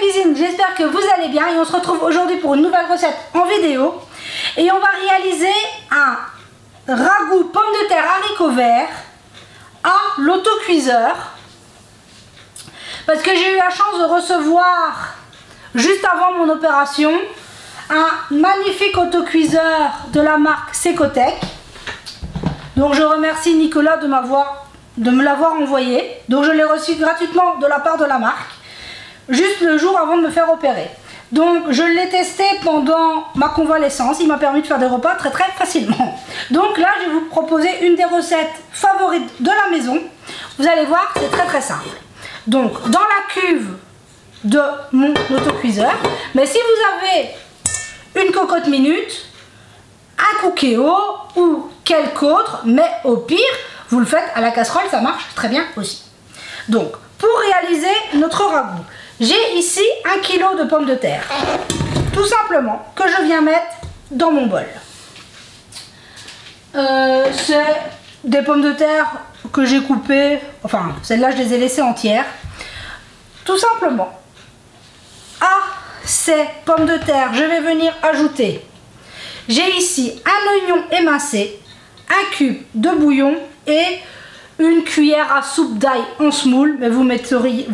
cuisine, j'espère que vous allez bien et on se retrouve aujourd'hui pour une nouvelle recette en vidéo. Et on va réaliser un ragoût pommes de terre haricots verts à l'autocuiseur. Parce que j'ai eu la chance de recevoir, juste avant mon opération, un magnifique autocuiseur de la marque Secotec. Donc je remercie Nicolas de me l'avoir envoyé. Donc je l'ai reçu gratuitement de la part de la marque, juste le jour avant de me faire opérer. Donc je l'ai testé pendant ma convalescence, il m'a permis de faire des repas très facilement. Donc là je vais vous proposer une des recettes favorites de la maison. Vous allez voir, c'est très simple. Donc dans la cuve de mon autocuiseur, mais si vous avez une cocotte minute, un Cookéo ou quelque autre, mais au pire vous le faites à la casserole, ça marche très bien aussi. Donc pour réaliser notre ragoût, j'ai ici 1 kg de pommes de terre, tout simplement, que je viens mettre dans mon bol. C'est des pommes de terre que j'ai coupées, enfin celles-là je les ai laissées entières. Tout simplement, à ces pommes de terre, je vais venir ajouter, j'ai ici un oignon émincé, un cube de bouillon et une cuillère à soupe d'ail en semoule, mais vous metteriez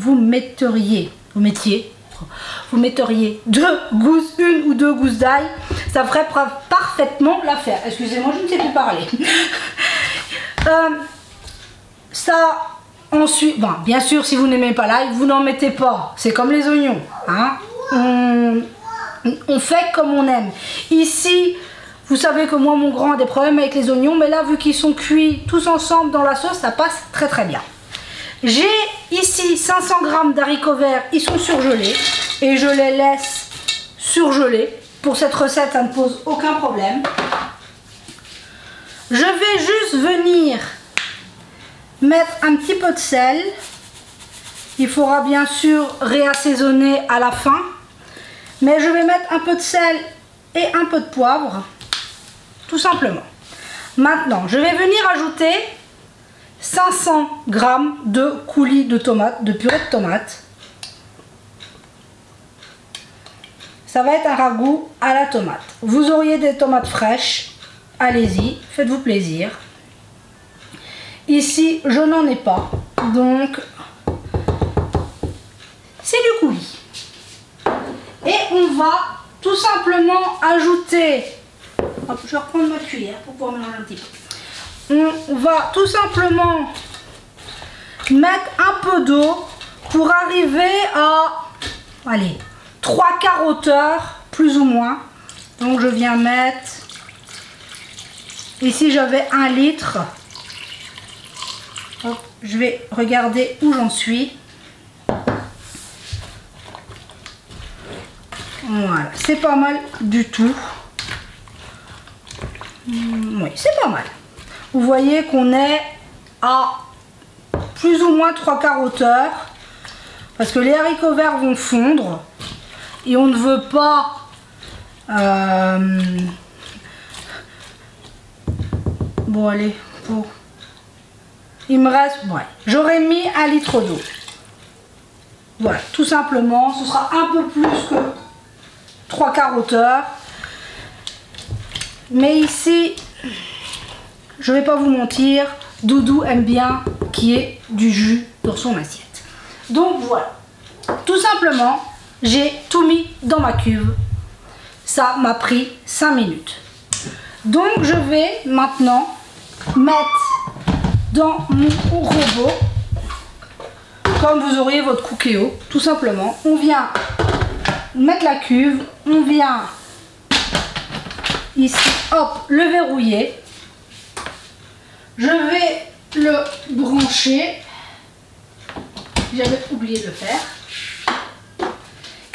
une ou deux gousses d'ail, ça ferait parfaitement l'affaire. Excusez-moi, je ne sais plus parler. Ça, ensuite, bon, bien sûr, si vous n'aimez pas l'ail, vous n'en mettez pas. C'est comme les oignons, hein. On fait comme on aime. Ici, vous savez que moi, mon grand a des problèmes avec les oignons, mais là, vu qu'ils sont cuits tous ensemble dans la sauce, ça passe très bien. J'ai ici 500 g d'haricots verts, ils sont surgelés et je les laisse surgeler. Pour cette recette, ça ne pose aucun problème. Je vais juste venir mettre un petit peu de sel. Il faudra bien sûr réassaisonner à la fin. Mais je vais mettre un peu de sel et un peu de poivre. Tout simplement. Maintenant, je vais venir ajouter 500 g de coulis de tomates, de purée de tomates. Ça va être un ragoût à la tomate. Vous auriez des tomates fraîches, allez-y, faites-vous plaisir. Ici, je n'en ai pas, donc c'est du coulis. Et on va tout simplement ajouter, hop, je vais reprendre ma cuillère pour pouvoir mélanger un petit peu. On va tout simplement mettre un peu d'eau pour arriver à, allez, 3/4 hauteur, plus ou moins. Donc je viens mettre, ici j'avais 1 litre. Hop, je vais regarder où j'en suis. Voilà, c'est pas mal du tout. Oui, c'est pas mal. Vous voyez qu'on est à plus ou moins 3/4 hauteur, parce que les haricots verts vont fondre et on ne veut pas bon allez, il me reste, ouais, j'aurais mis 1 litre d'eau. Voilà, tout simplement, ce sera un peu plus que 3/4 hauteur. Mais ici, je vais pas vous mentir, Doudou aime bien qu'il y ait du jus dans son assiette. Donc voilà, tout simplement, j'ai tout mis dans ma cuve. Ça m'a pris 5 minutes. Donc je vais maintenant mettre dans mon robot, comme vous auriez votre Cookéo, tout simplement. On vient mettre la cuve, on vient ici, hop, le verrouiller. Je vais le brancher. J'avais oublié de le faire.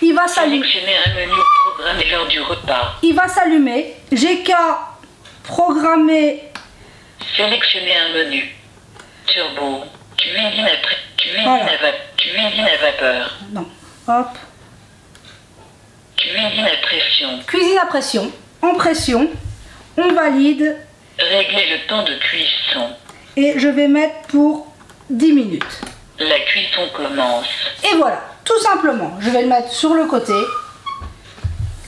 Il va s'allumer. Sélectionner un menu programmé lors du repas. Il va s'allumer. J'ai qu'à programmer. Sélectionner un menu. Turbo. Cuisine Voilà. cuisine à vapeur. Non. Hop. Cuisine à pression. Cuisine à pression. En pression. On valide. Régler le temps de cuisson. Et je vais mettre pour 10 minutes. La cuisson commence. Et voilà, tout simplement, je vais le mettre sur le côté.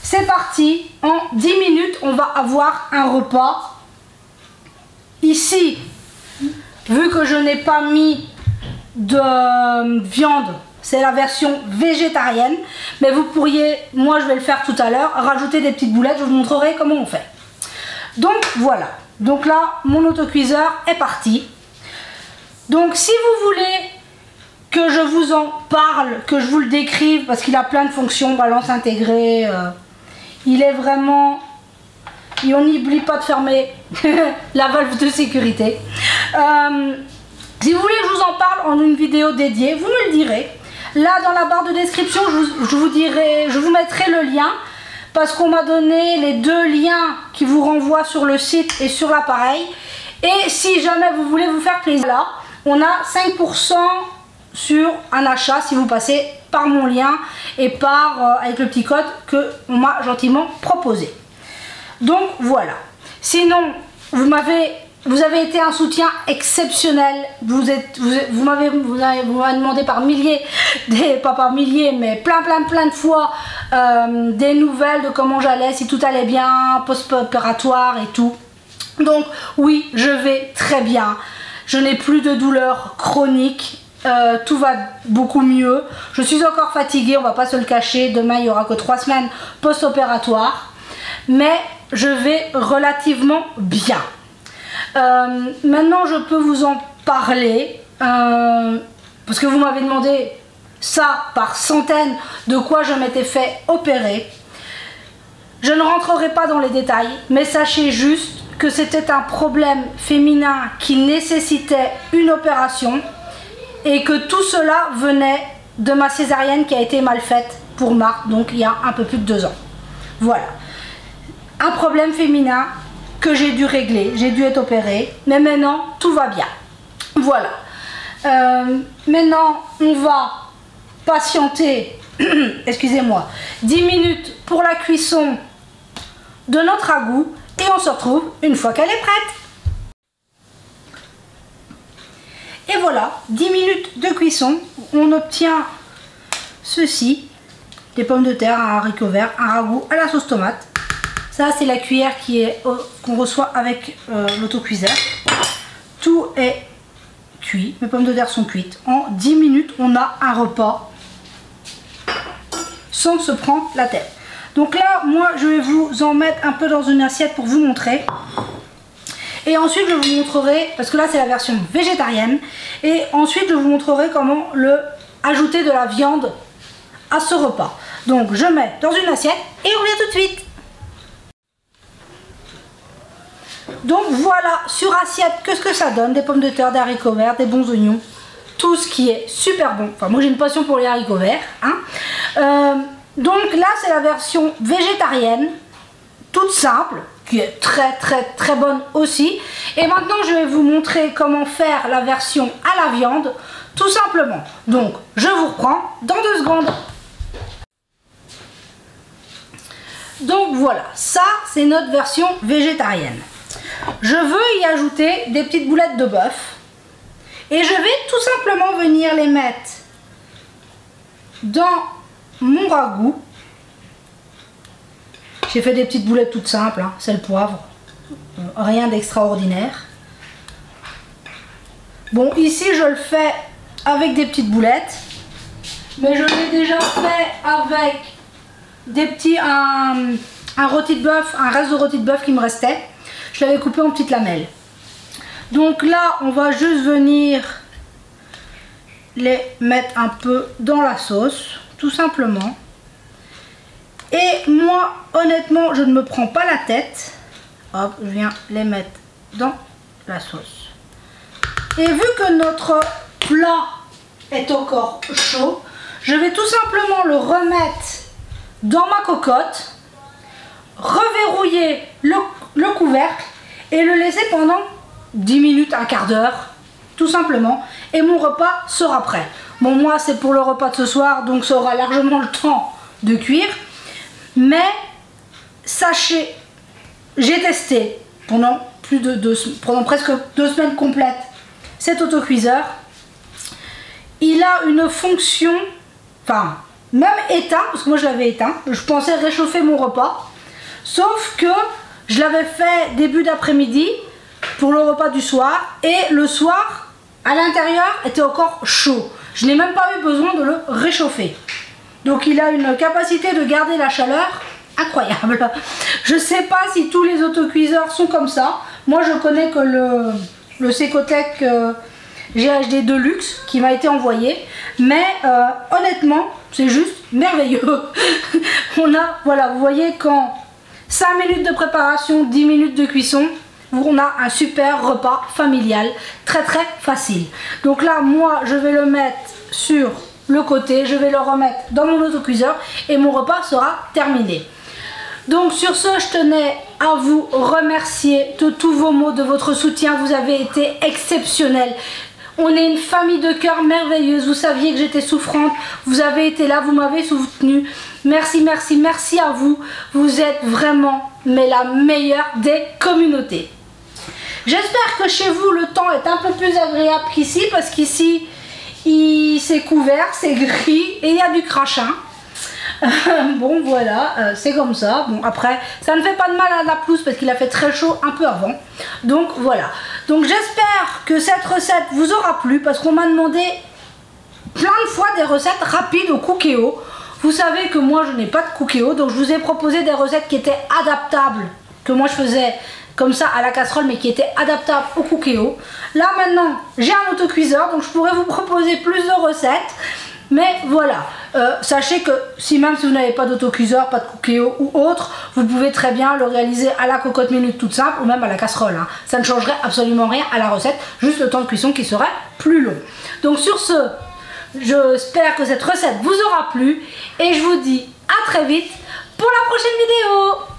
C'est parti, en 10 minutes, on va avoir un repas. Ici, vu que je n'ai pas mis de viande, c'est la version végétarienne, mais vous pourriez, moi je vais le faire tout à l'heure, rajouter des petites boulettes, je vous montrerai comment on fait. Donc voilà, donc là mon autocuiseur est parti. Donc si vous voulez que je vous en parle, que je vous le décrive, parce qu'il a plein de fonctions, balance intégrée, il est vraiment... Et on n'oublie pas de fermer la valve de sécurité. Si vous voulez que je vous en parle en une vidéo dédiée, vous me le direz. Là dans la barre de description, je vous mettrai le lien, parce qu'on m'a donné les 2 liens qui vous renvoient sur le site et sur l'appareil. Et si jamais vous voulez vous faire plaisir, là, on a 5% sur un achat si vous passez par mon lien et par avec le petit code que on m'a gentiment proposé. Donc voilà. Sinon, vous avez été un soutien exceptionnel. Vous m'avez demandé par milliers, pas par milliers, mais plein de fois des nouvelles de comment j'allais, si tout allait bien, post-opératoire et tout. Donc oui, je vais très bien. Je n'ai plus de douleurs chroniques. Tout va beaucoup mieux. Je suis encore fatiguée, on va pas se le cacher. Demain, il n'y aura que 3 semaines post-opératoire. Mais je vais relativement bien. Maintenant, je peux vous en parler. Parce que vous m'avez demandé ça par centaines de quoi je m'étais fait opérer. Je ne rentrerai pas dans les détails, mais sachez juste que c'était un problème féminin qui nécessitait une opération. Et que tout cela venait de ma césarienne qui a été mal faite pour Marc, donc il y a un peu plus de 2 ans. Voilà. Un problème féminin que j'ai dû régler, j'ai dû être opérée, mais maintenant tout va bien. Voilà. Maintenant on va patienter, excusez-moi, 10 minutes pour la cuisson de notre ragoût et on se retrouve une fois qu'elle est prête. Et voilà, 10 minutes de cuisson, on obtient ceci, des pommes de terre, un haricot vert, un ragoût à la sauce tomate. Ça c'est la cuillère qu'on reçoit avec l'autocuiseur. Tout est cuit, mes pommes de terre sont cuites. En 10 minutes, on a un repas sans se prendre la tête. Donc là, moi je vais vous en mettre un peu dans une assiette pour vous montrer. Et ensuite je vous montrerai, parce que là c'est la version végétarienne, et ensuite je vous montrerai comment ajouter de la viande à ce repas. Donc je mets dans une assiette et on revient tout de suite. Donc voilà, sur assiette, qu'est-ce que ça donne? Des pommes de terre, des haricots verts, des bons oignons, tout ce qui est super bon. Enfin moi j'ai une passion pour les haricots verts, hein. Donc là c'est la version végétarienne, toute simple, qui est très bonne aussi. Et maintenant je vais vous montrer comment faire la version à la viande, tout simplement. Donc je vous reprends dans 2 secondes. Donc voilà, ça c'est notre version végétarienne. Je veux y ajouter des petites boulettes de bœuf et je vais tout simplement venir les mettre dans mon ragoût. J'ai fait des petites boulettes toutes simples, hein, sel, poivre, rien d'extraordinaire. Bon, ici je le fais avec des petites boulettes, mais je l'ai déjà fait avec des petits, un rôti de bœuf, un reste de rôti de bœuf qui me restait. Je l'avais coupé en petites lamelles. Donc là, on va juste venir les mettre un peu dans la sauce, tout simplement. Et moi, honnêtement, je ne me prends pas la tête. Hop, je viens les mettre dans la sauce. Et vu que notre plat est encore chaud, je vais tout simplement le remettre dans ma cocotte, reverrouiller le couvercle et le laisser pendant 10 minutes, un quart d'heure, tout simplement. Et mon repas sera prêt. Bon, moi, c'est pour le repas de ce soir, donc ça aura largement le temps de cuire. Mais sachez, j'ai testé pendant presque 2 semaines complètes cet autocuiseur. Il a une fonction enfin, même éteint, parce que moi je l'avais éteint, je pensais réchauffer mon repas, sauf que je l'avais fait début d'après-midi pour le repas du soir, et le soir, à l'intérieur, était encore chaud. Je n'ai même pas eu besoin de le réchauffer. Donc il a une capacité de garder la chaleur incroyable. Je sais pas si tous les autocuiseurs sont comme ça. Moi je connais que le Secotech GHD Deluxe qui m'a été envoyé, mais honnêtement c'est juste merveilleux. On a, voilà, vous voyez, qu'en 5 minutes de préparation, 10 minutes de cuisson, on a un super repas familial, très très facile. Donc là, moi je vais le mettre sur le côté, je vais le remettre dans mon autocuiseur et mon repas sera terminé. Donc sur ce, je tenais à vous remercier de tous vos mots, de votre soutien. Vous avez été exceptionnels. On est une famille de cœur merveilleuse. Vous saviez que j'étais souffrante. Vous avez été là, vous m'avez soutenu. Merci, merci, merci à vous. Vous êtes vraiment, mais la meilleure des communautés. J'espère que chez vous, le temps est un peu plus agréable qu'ici, parce qu'ici, c'est couvert, c'est gris et il y a du crachin. Bon voilà, c'est comme ça. Bon après, ça ne fait pas de mal à la pelouse parce qu'il a fait très chaud un peu avant. Donc voilà. Donc j'espère que cette recette vous aura plu, parce qu'on m'a demandé plein de fois des recettes rapides au Cookéo. Vous savez que moi je n'ai pas de Cookéo, donc je vous ai proposé des recettes qui étaient adaptables, que moi je faisais comme ça à la casserole, mais qui étaient adaptables au Cookéo. Là maintenant j'ai un autocuiseur, donc je pourrais vous proposer plus de recettes. Mais voilà, sachez que si même si vous n'avez pas d'autocuiseur, pas de Cookéo ou autre, vous pouvez très bien le réaliser à la cocotte minute toute simple, ou même à la casserole, hein. Ça ne changerait absolument rien à la recette, juste le temps de cuisson qui serait plus long. Donc sur ce, j'espère que cette recette vous aura plu et je vous dis à très vite pour la prochaine vidéo.